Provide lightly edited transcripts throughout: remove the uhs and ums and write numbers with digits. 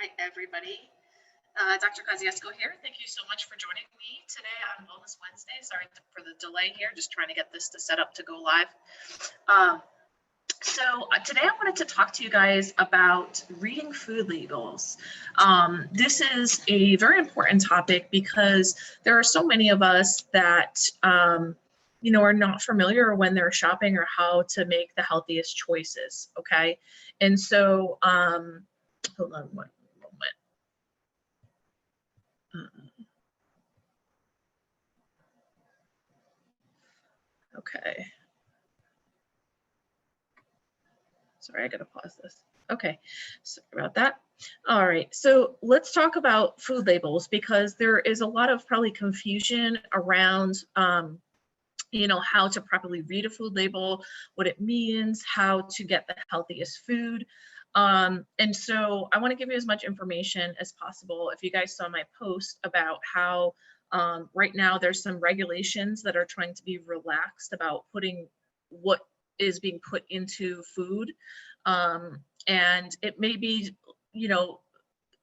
Hi, everybody. Dr. Kosciuszko here. Thank you so much for joining me today on Wellness Wednesday. Sorry for the delay here, just trying to get this to set up to go live. Today I wanted to talk to you guys about reading food labels. This is a very important topic because there are so many of us that are not familiar when they're shopping or how to make the healthiest choices. Okay, and so hold on one moment. Okay. Sorry, I gotta pause this. Okay, sorry about that. All right, so let's talk about food labels because there is a lot of probably confusion around how to properly read a food label, what it means, how to get the healthiest food. And so I want to give you as much information as possible. If you guys saw my post about how right now there's some regulations that are trying to be relaxed about putting what is being put into food. And it may be,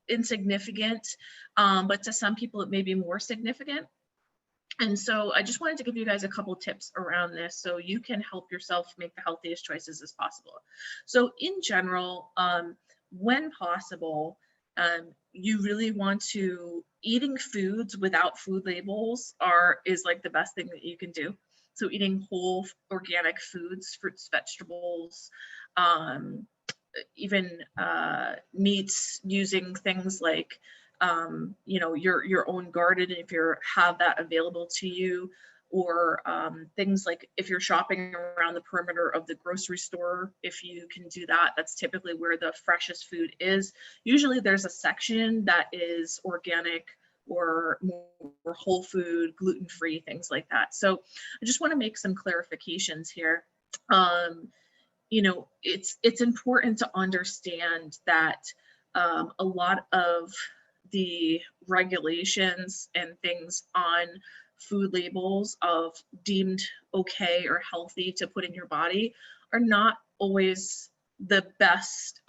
insignificant, but to some people it may be more significant. And so I just wanted to give you guys a couple tips around this so you can help yourself make the healthiest choices as possible. So in general, when possible, you really want to eating foods without food labels is like the best thing that you can do. So eating whole organic foods, fruits, vegetables, even meats, using things like your own garden if you have that available to you, or things like if you're shopping around the perimeter of the grocery store, if you can do that, that's typically where the freshest food is. Usually there's a section that is organic or more whole food, gluten-free, things like that. So I just want to make some clarifications here. It's important to understand that a lot of the regulations and things on food labels of deemed okay or healthy to put in your body are not always the best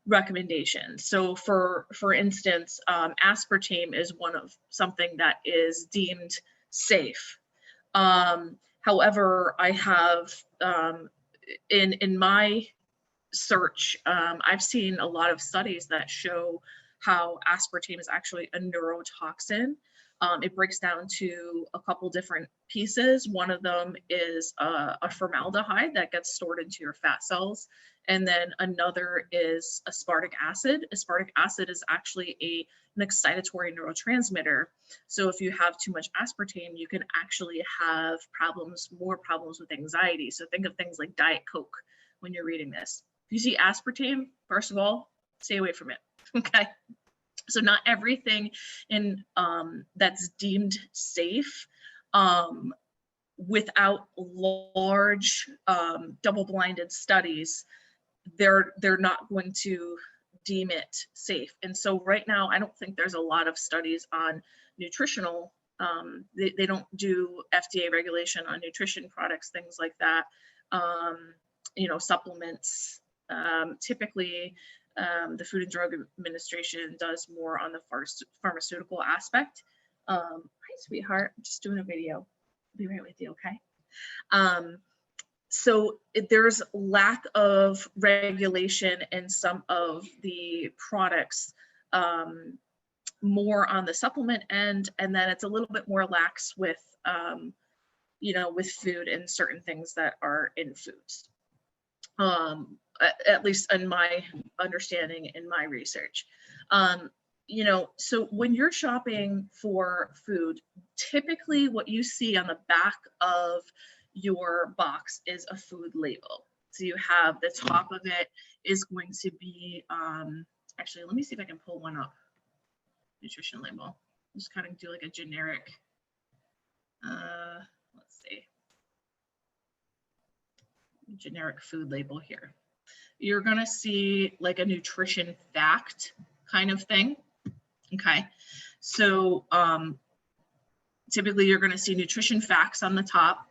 recommendations. So for instance, aspartame is one of something that is deemed safe. However, I have in my search, I've seen a lot of studies that show how aspartame is actually a neurotoxin. It breaks down to a couple different pieces. One of them is a formaldehyde that gets stored into your fat cells. And then another is aspartic acid. Aspartic acid is actually an excitatory neurotransmitter. So if you have too much aspartame, you can actually have more problems with anxiety. So think of things like Diet Coke when you're reading this. If you see aspartame, first of all, stay away from it, okay? So not everything that's deemed safe without large double-blinded studies, they're not going to deem it safe. And so right now, I don't think there's a lot of studies on nutritional. They don't do FDA regulation on nutrition products, things like that. Supplements. Typically, the Food and Drug Administration does more on the pharmaceutical aspect. Hi, sweetheart. I'm just doing a video. I'll be right with you, okay? So there's lack of regulation in some of the products, more on the supplement end, and then it's a little bit more lax with, with food and certain things that are in foods. At least in my understanding, in my research. So when you're shopping for food, typically what you see on the back of your box is a food label. So you have the top of it is going to be, actually, let me see if I can pull one up. Nutrition label. Just kind of do like a generic, let's see. Generic food label here. You're going to see like a nutrition fact kind of thing. Okay. So typically you're going to see nutrition facts on the top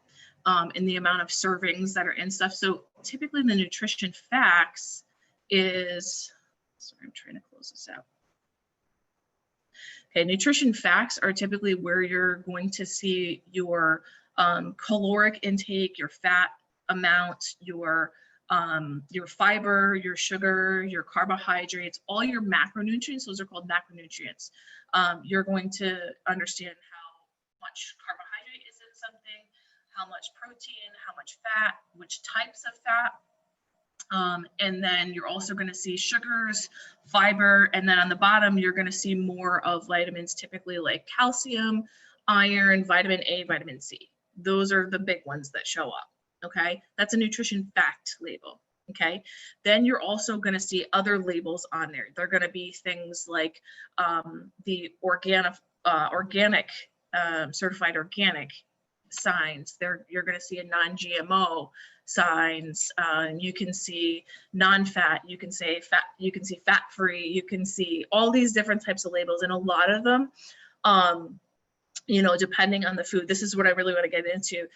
and the amount of servings that are in stuff. So typically the nutrition facts is, Sorry, I'm trying to close this out. Okay, nutrition facts are typically where you're going to see your caloric intake, your fat amount, your fiber, your sugar, your carbohydrates, all your macronutrients. Those are called macronutrients. You're going to understand how much carbohydrate is in something, how much protein, how much fat, which types of fat. And then you're also going to see sugars, fiber, and then on the bottom, you're going to see more of vitamins, typically like calcium, iron, vitamin A, vitamin C. Those are the big ones that show up. Okay, that's a nutrition fact label. Okay, then you're also going to see other labels on there. They're going to be things like the organic, certified organic signs. You're going to see a non-GMO signs. You can see non-fat. You can see fat-free. You can see all these different types of labels, and a lot of them, you know, depending on the food. This is what I really want to get into.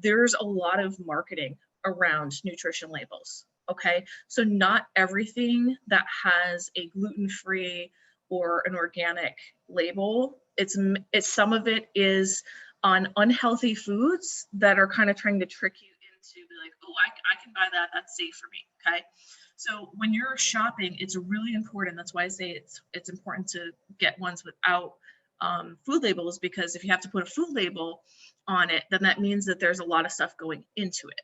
There's a lot of marketing around nutrition labels. Okay, so not everything that has a gluten-free or an organic label, it's some of it is on unhealthy foods that are kind of trying to trick you into be like, oh, I can buy that, that's safe for me. Okay, so when you're shopping, it's really important. That's why I say it's important to get ones without food labels, because if you have to put a food label on it, then that means that there's a lot of stuff going into it,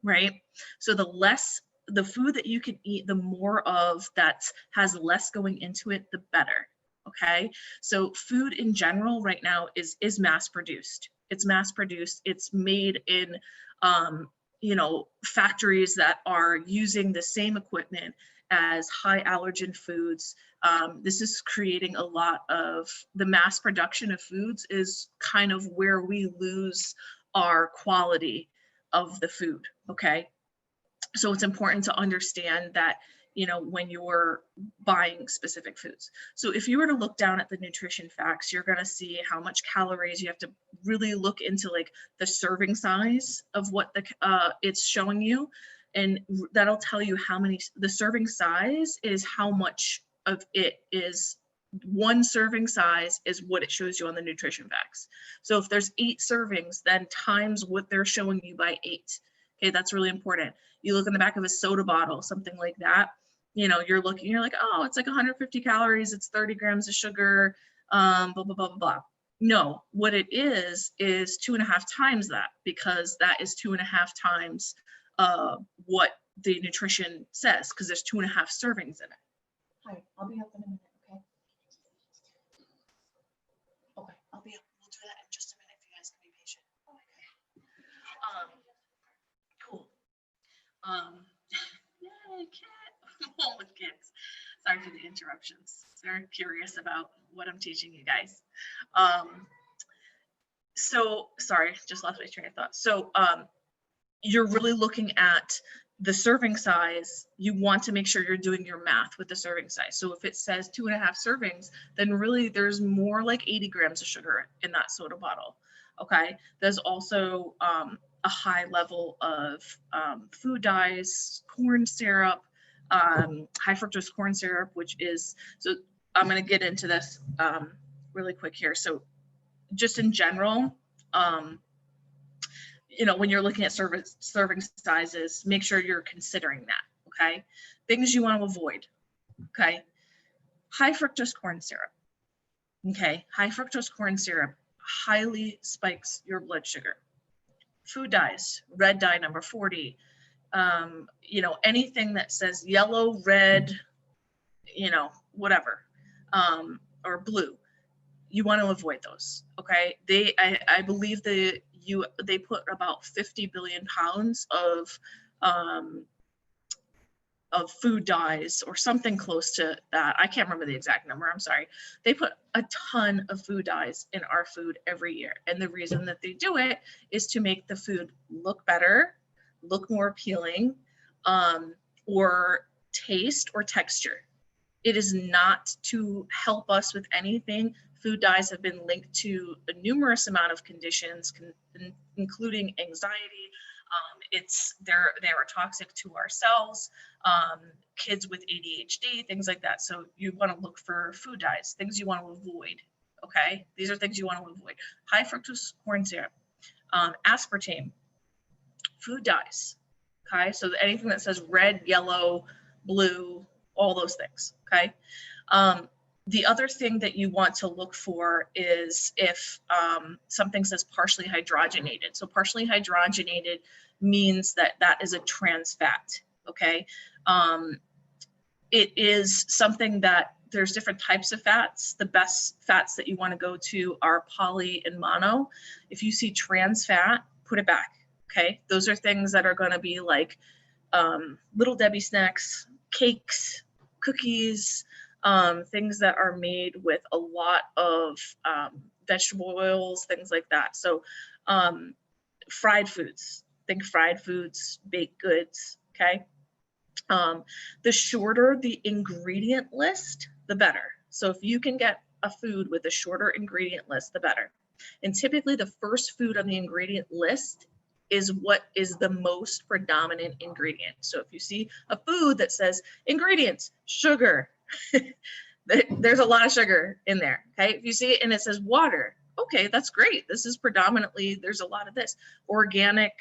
right? So the less the food that you can eat, the more of that has less going into it, the better. Okay, so food in general right now is mass produced. It's mass produced. It's made in you know, factories that are using the same equipment as high allergen foods. This is creating a lot of the mass production of foods is kind of where we lose our quality of the food. Okay, so it's important to understand that, you know, when you're buying specific foods. So if you were to look down at the nutrition facts, you're going to see how much calories. You have to really look into like the serving size of what it's showing you, and that'll tell you how many. The serving size is how much of it is. One serving size is what it shows you on the nutrition facts. So if there's 8 servings, then times what they're showing you by 8. Okay, that's really important. You look in the back of a soda bottle, something like that, you know, you're looking, you're like, oh, it's like 150 calories, it's 30 grams of sugar, blah, blah, blah, blah, blah. No, what it is 2.5 times that, because that is 2.5 times what the nutrition says, because there's 2.5 servings in it. Hi, I'll be up in a minute, okay? Okay, I'll be up. We'll do that in just a minute if you guys can be patient. Cool. Yay, cat. All with kids. Sorry for the interruptions. They're curious about what I'm teaching you guys. So sorry, just lost my train of thought. So you're really looking at the serving size. You want to make sure you're doing your math with the serving size. So if it says 2.5 servings, then really there's more like 80 grams of sugar in that soda bottle. Okay, there's also a high level of food dyes, corn syrup, high fructose corn syrup, which is, so I'm going to get into this really quick here. So just in general, you know, when you're looking at serving sizes, make sure you're considering that. Okay, things you want to avoid. Okay, high fructose corn syrup. Okay, high fructose corn syrup highly spikes your blood sugar. Food dyes, red dye number 40, you know, anything that says yellow, red, you know, whatever, or blue, you want to avoid those. Okay, I believe they put about 50 billion pounds of food dyes or something close to that. I can't remember the exact number. I'm sorry. They put a ton of food dyes in our food every year. And the reason that they do it is to make the food look better, look more appealing, or taste or texture. It is not to help us with anything. Food dyes have been linked to a numerous amount of conditions, including anxiety, They are toxic to our cells, kids with ADHD, things like that. So you want to look for food dyes, things you want to avoid. Okay, these are things you want to avoid. High fructose corn syrup, aspartame, food dyes. Okay, so anything that says red, yellow, blue, all those things. Okay. The other thing that you want to look for is if something says partially hydrogenated. So partially hydrogenated means that that is a trans fat, okay? It is something that there's different types of fats. The best fats that you want to go to are poly and mono. If you see trans fat, put it back, okay? Those are things that are going to be like Little Debbie snacks, cakes, cookies, things that are made with a lot of vegetable oils, things like that. So fried foods, think fried foods, baked goods, okay? The shorter the ingredient list, the better. So if you can get a food with a shorter ingredient list, the better. And typically the first food on the ingredient list is what is the most predominant ingredient. So if you see a food that says ingredients, sugar, there's a lot of sugar in there, okay? If you see it and it says water, okay, that's great. This is predominantly, there's a lot of this. Organic,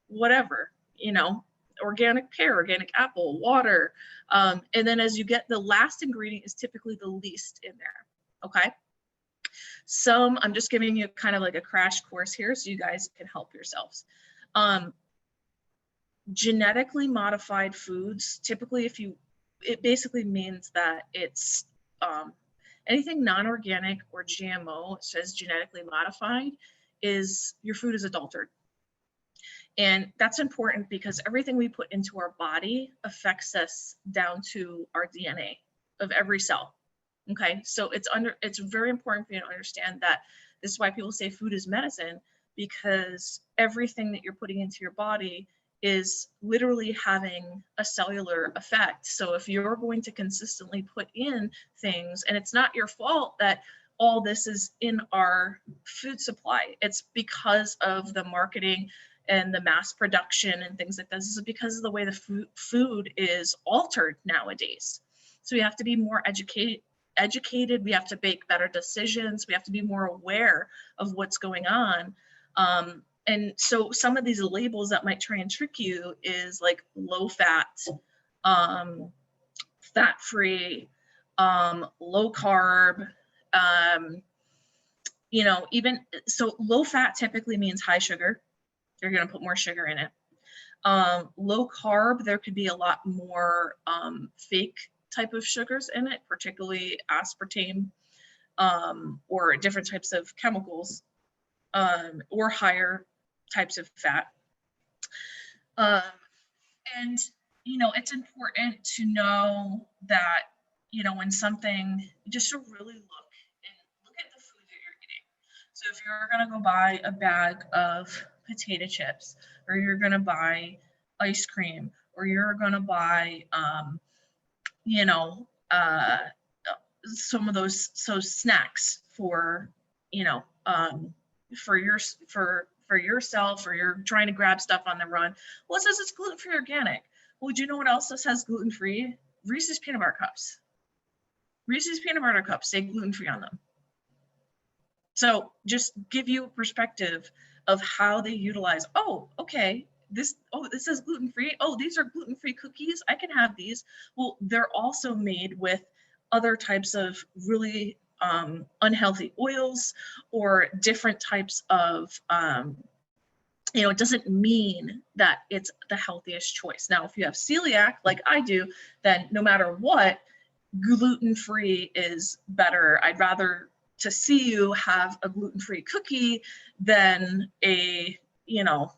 whatever, you know, organic pear, organic apple, water. And then as you get, the last ingredient is typically the least in there, okay? I'm just giving you kind of like a crash course here so you guys can help yourselves. Genetically modified foods, typically it basically means that it's anything non-organic or GMO, it says genetically modified, is your food is adulterated. And that's important because everything we put into our body affects us down to our DNA of every cell. Okay, so it's very important for you to understand that this is why people say food is medicine, because everything that you're putting into your body is literally having a cellular effect. So if you're going to consistently put in things, and it's not your fault that all this is in our food supply, it's because of the marketing and the mass production and things like this. This is because of the way the food is altered nowadays. So we have to be more educated, we have to make better decisions, we have to be more aware of what's going on. And so some of these labels that might try and trick you is like low fat, fat free, low carb, you know, even so low fat typically means high sugar. You're going to put more sugar in it. Low carb, there could be a lot more fake type of sugars in it, particularly aspartame or different types of chemicals, or higher types of fat. And, you know, it's important to know that, you know, when something, just to really look at the food that you're eating. So if you're going to go buy a bag of potato chips, or you're going to buy ice cream, or you're going to buy, you know, some of those snacks for, you know, for yourself, or you're trying to grab stuff on the run. Well, it says it's gluten-free organic. Well, do you know what else this has gluten-free? Reese's peanut butter cups. Reese's peanut butter cups say gluten-free on them. So just give you a perspective of how they utilize, oh, okay, this says gluten-free. Oh, these are gluten-free cookies. I can have these. Well, they're also made with other types of really unhealthy oils or different types of, you know, it doesn't mean that it's the healthiest choice. Now, if you have celiac, like I do, then no matter what, gluten-free is better. I'd rather to see you have a gluten-free cookie than a, you know,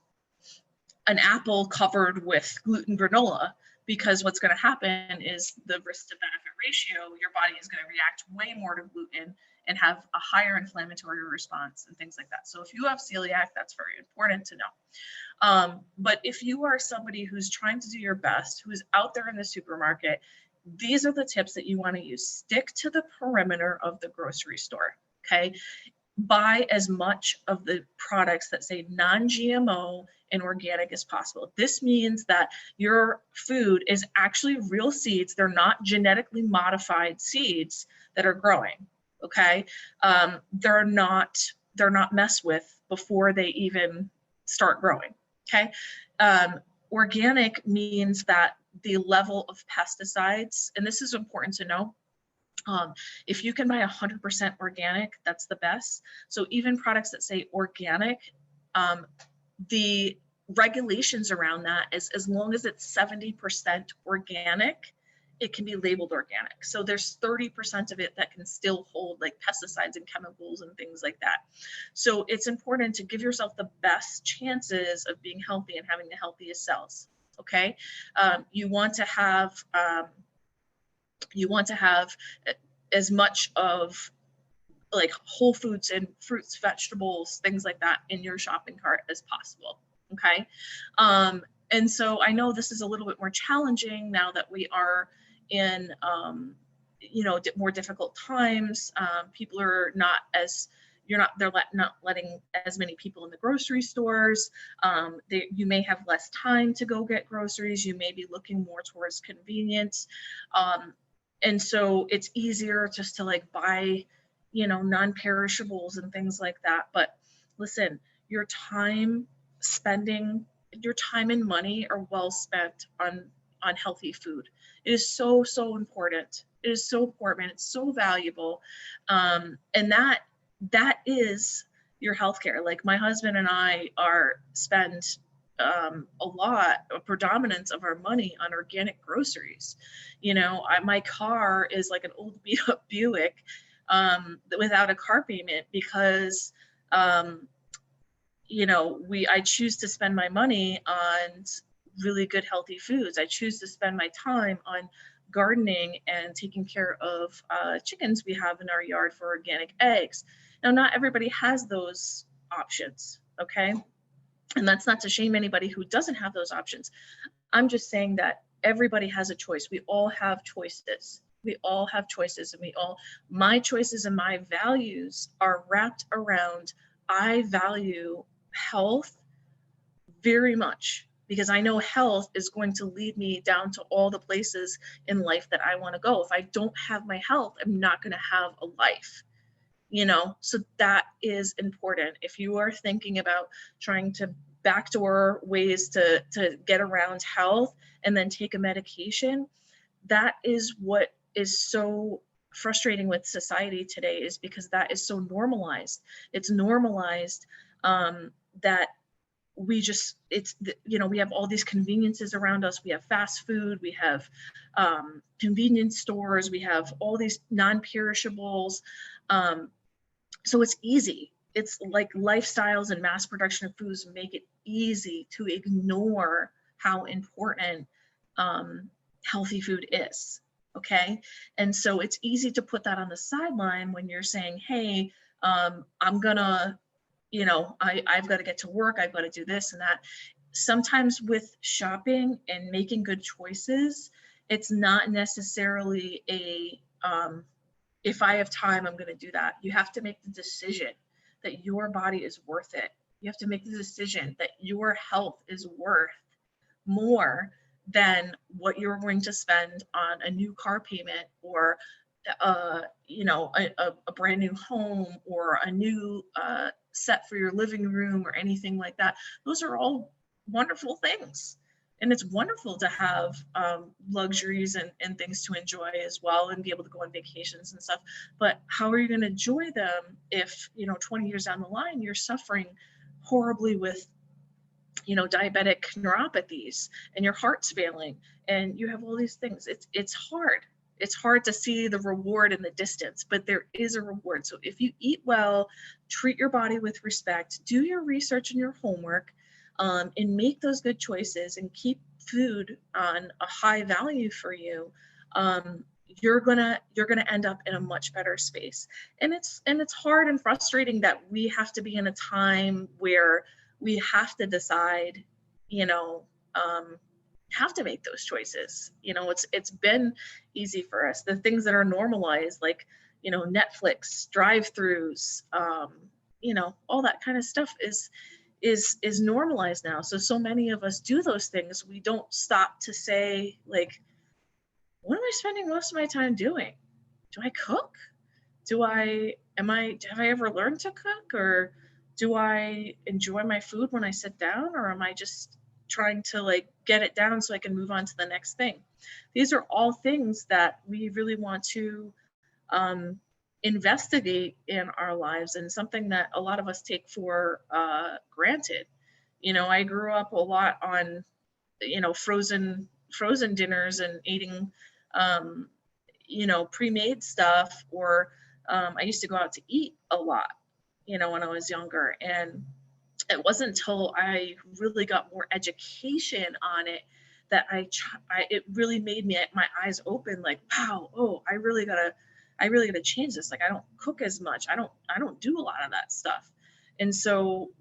an apple covered with gluten granola, because what's going to happen is the risk to benefit ratio, your body is going to react way more to gluten and have a higher inflammatory response and things like that. So if you have celiac, that's very important to know. But if you are somebody who's trying to do your best, who's out there in the supermarket, these are the tips that you want to use. Stick to the perimeter of the grocery store, okay? buy as much of the products that say non-GMO and organic as possible. This means that your food is actually real seeds. They're not genetically modified seeds that are growing. Okay, they're not messed with before they even start growing. Okay, organic means that the level of pesticides, and this is important to know. If you can buy 100% organic, that's the best. So even products that say organic, the regulations around that is as long as it's 70% organic, it can be labeled organic. So there's 30% of it that can still hold like pesticides and chemicals and things like that. So it's important to give yourself the best chances of being healthy and having the healthiest cells. Okay, you want to have as much of like whole foods and fruits, vegetables, things like that in your shopping cart as possible. Okay, and so I know this is a little bit more challenging now that we are in more difficult times. People are not as they're not letting as many people in the grocery stores. You may have less time to go get groceries. You may be looking more towards convenience. And so it's easier just to like buy, non-perishables and things like that. But listen, your time and money are well spent on healthy food. It is so, so important. It is so important. It's so valuable. And that is your healthcare. Like my husband and I spend a predominance of our money on organic groceries. My car is like an old beat up Buick without a car payment because I choose to spend my money on really good healthy foods. I choose to spend my time on gardening and taking care of chickens we have in our yard for organic eggs. Now, not everybody has those options, okay? And that's not to shame anybody who doesn't have those options. I'm just saying that everybody has a choice. We all have choices. We all have choices, and my choices and my values are wrapped around, I value health very much because I know health is going to lead me down to all the places in life that I want to go. If I don't have my health, I'm not going to have a life. So that is important. If you are thinking about trying to backdoor ways to get around health and then take a medication, that is what is so frustrating with society today, is because that is so normalized. It's normalized that we have all these conveniences around us. We have fast food, we have convenience stores, we have all these non-perishables. So it's easy. It's like lifestyles and mass production of foods make it easy to ignore how important healthy food is. Okay. And so it's easy to put that on the sideline when you're saying, hey, I'm gonna, I've got to get to work. I've got to do this and that. Sometimes with shopping and making good choices, it's not necessarily if I have time, I'm going to do that. You have to make the decision that your body is worth it. You have to make the decision that your health is worth more than what you're going to spend on a new car payment or a brand new home or a new set for your living room or anything like that. Those are all wonderful things. And it's wonderful to have luxuries and things to enjoy as well and be able to go on vacations and stuff. But how are you going to enjoy them if, 20 years down the line, you're suffering horribly with, diabetic neuropathies and your heart's failing and you have all these things? It's hard. It's hard to see the reward in the distance, but there is a reward. So if you eat well, treat your body with respect, do your research and your homework, and make those good choices and keep food on a high value for you, you're gonna end up in a much better space. And it's hard and frustrating that we have to be in a time where we have to decide, have to make those choices. It's been easy for us. The things that are normalized, like you know, Netflix, drive-throughs, you know, all that kind of stuff is normalized now. So many of us do those things. We don't stop to say, like, what am I spending most of my time doing? Do I cook? Have I ever learned to cook, or do I enjoy my food when I sit down, or am I just trying to like get it down so I can move on to the next thing? These are all things that we really want to investigate in our lives, and something that a lot of us take for granted. You know, I grew up a lot on, you know, frozen dinners and eating, um, you know, pre-made stuff, or I used to go out to eat a lot, you know, when I was younger. And it wasn't until I really got more education on it that it really made my eyes open, like, wow, oh, I really gotta change this. Like, I don't cook as much. I don't do a lot of that stuff. And so,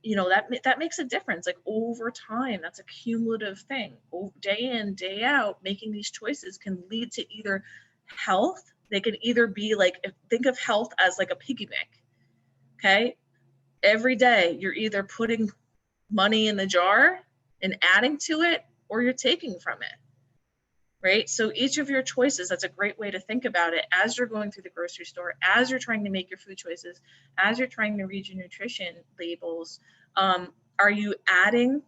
you know, that makes a difference. Like, over time, that's a cumulative thing. Day in, day out, making these choices can lead to either health. They can either be like, think of health as like a piggy bank. Okay. Every day you're either putting money in the jar and adding to it, or you're taking from it. Right? So each of your choices, that's a great way to think about it as you're going through the grocery store, as you're trying to make your food choices, as you're trying to read your nutrition labels. Are you adding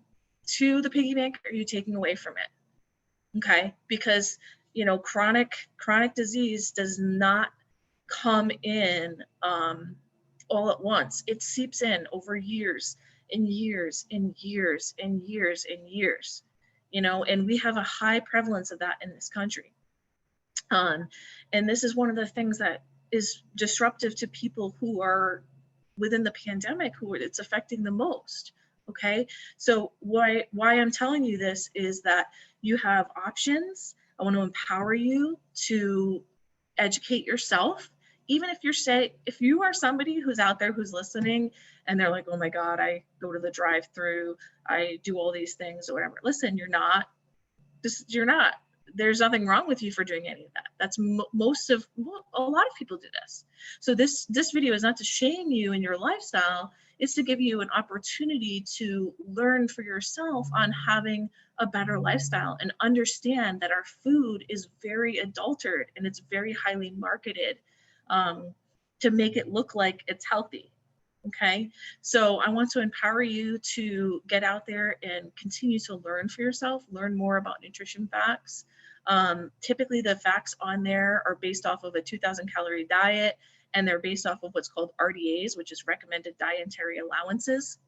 to the piggy bank, or are you taking away from it? Okay? Because, you know, chronic disease does not come in all at once. It seeps in over years and years and years and years and years. You know, and we have a high prevalence of that in this country. And this is one of the things that is disruptive to people who are within the pandemic, who it's affecting the most. Okay, so why I'm telling you this is that you have options. I want to empower you to educate yourself. Even if you are somebody who's out there who's listening and they're like, oh my God, I go to the drive-through, I do all these things or whatever. Listen, you're not. There's nothing wrong with you for doing any of that. That's a lot of people do this. So this video is not to shame you in your lifestyle. It's to give you an opportunity to learn for yourself on having a better lifestyle, and understand that our food is very adulterated and it's very highly marketed to make it look like it's healthy. Okay, so I want to empower you to get out there and continue to learn for yourself, learn more about nutrition facts. Typically the facts on there are based off of a 2,000 calorie diet, and they're based off of what's called RDAs, which is recommended dietary allowances.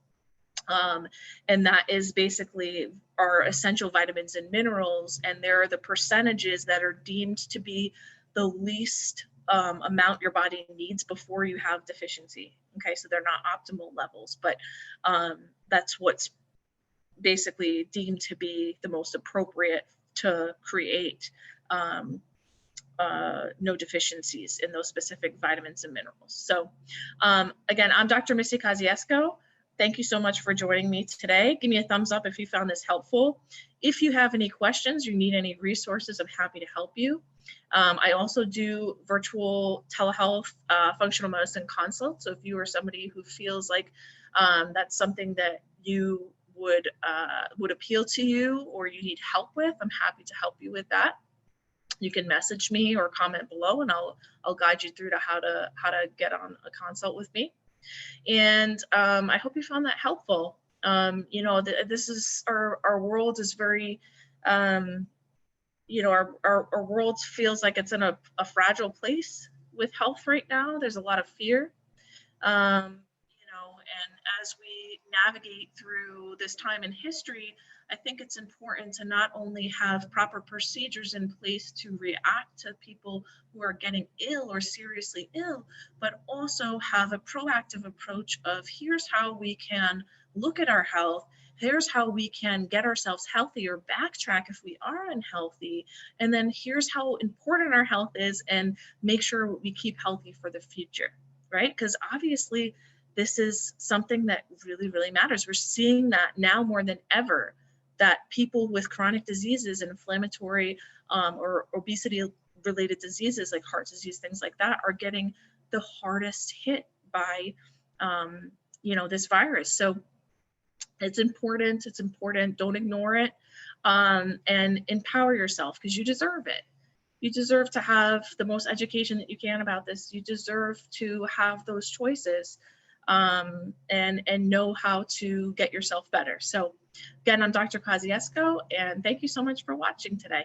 And that is basically our essential vitamins and minerals, and they're the percentages that are deemed to be the least amount your body needs before you have deficiency. Okay, so they're not optimal levels, but that's what's basically deemed to be the most appropriate to create no deficiencies in those specific vitamins and minerals. So again, I'm Dr. Missy Kosciusko. Thank you so much for joining me today. Give me a thumbs up if you found this helpful. If you have any questions, you need any resources, I'm happy to help you. I also do virtual telehealth functional medicine consults. So if you are somebody who feels like that's something that you would appeal to you, or you need help with, I'm happy to help you with that. You can message me or comment below, and I'll guide you through to how to get on a consult with me. And I hope you found that helpful. You know, this is our world is very, you know, our world feels like it's in a fragile place with health right now. There's a lot of fear, you know, and as we navigate through this time in history, I think it's important to not only have proper procedures in place to react to people who are getting ill or seriously ill, but also have a proactive approach of, here's how we can look at our health, here's how we can get ourselves healthy or backtrack if we are unhealthy, and then here's how important our health is, and make sure we keep healthy for the future, right? Because obviously this is something that really, really matters. We're seeing that now more than ever, that people with chronic diseases and inflammatory or obesity related diseases like heart disease, things like that, are getting the hardest hit by, this virus. So it's important. It's important. Don't ignore it, and empower yourself, because you deserve it. You deserve to have the most education that you can about this. You deserve to have those choices, and know how to get yourself better. So again, I'm Dr. Kosciuszko, and thank you so much for watching today.